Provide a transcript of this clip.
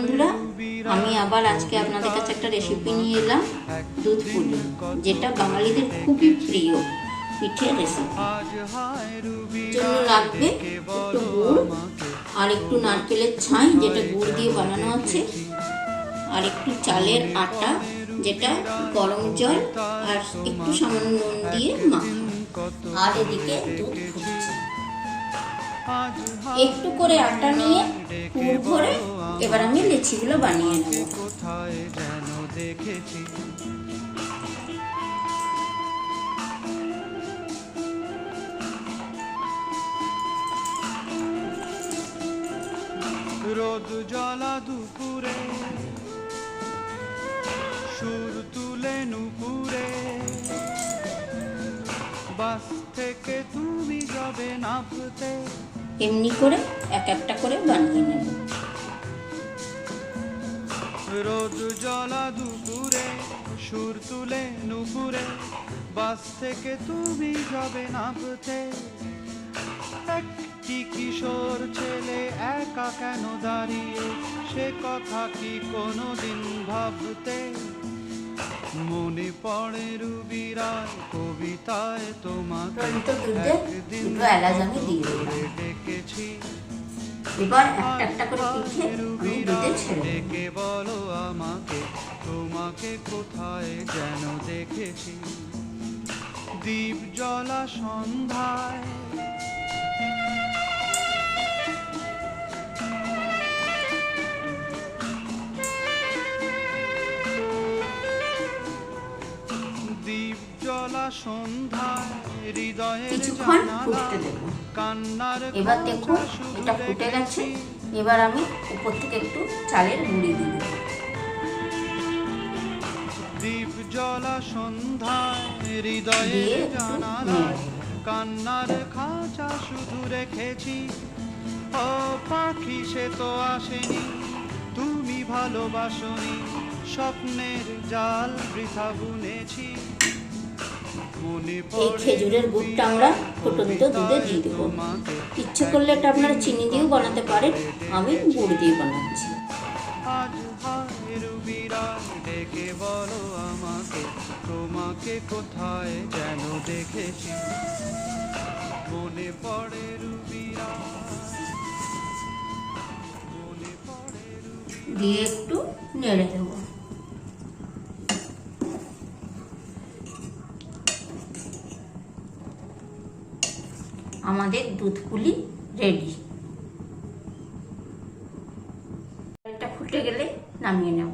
বন্ধুরা, আমি আবার আজকে আপনাদের কাছে একটা রেসিপি নিয়ে এলাম, দুধ পুলি, যেটা বাঙালিদের খুবই প্রিয় পিঠের রেসিপি। জন্য লাগবে একটু গুড় আর একটু নারকেলের ছাই, যেটা গুড় দিয়ে বানানো আছে, আর একটু চালের আটা, যেটা গরম জল আর একটু সামান্য নুন দিয়ে মাখা, আর এদিকে দুধ ফুটছে। একটু করে আটা নিয়ে পুর ভরে এবার আমি লেচিগুলো বানিয়ে নেব। রোদ জ্বলা দুপুরে সুর তুলে নুপুরে, বাস থেকে তুমি যাবে নামতে। এমনি করে এক একটা করে বানিয়ে নেব। রোদ জ্বলা দুপুরে সুর তুলে নুপুরে, বাস থেকে তুমি যাবে নামতে। একটি কিশোর ছেলে একা কেন দাঁড়িয়ে, সে কথা কি কোনোদিন ভাবতে? মনে পড়ে রুবি রায় কবিতায় তোমাকে একদিন ডেকেছি। এবার একটা একটা করে পিঠে আমি দুধে ছেড়ে ডেকে বলো আমাকে, তোমাকে কোথায় যেন দেখেছি। দীপ জ্বলা সন্ধ্যায় কিছুক্ষণ ফুটতে দেব। এবার দেখুন এটা ফুটে গেছে। এবার আমি উপর থেকে একটু চালের গুঁড়ি দিব। দীপ জ্বলা সন্ধ্যায় হৃদয়ে জানালায় কান্নার খাঁচা শুধু রেখেছি। ও পাখি সে তো আসেনি, তুমি ভালোবাসনি, স্বপ্নের জাল বৃথা বুনেছি। এই খেজুরের গুড়টা আমরা ফুটন্ত দুধে দিয়ে দেবো। ইচ্ছে করলে এটা আপনারা চিনি দিয়েও বানাতে পারেন, আমি গুড় দিয়ে বানাচ্ছি। আজ হায় রুবি রায় ডেকে বলো আমাকে, তোমাকে কোথায় যেন দেখেছি। মনে পড়ে রুবি রায়, মনে পড়ে দিয়ে একটু নেড়ে দেবো। আমাদের দুধ পুলি রেডি। এটা ফুটে গেলে নামিয়ে নেব।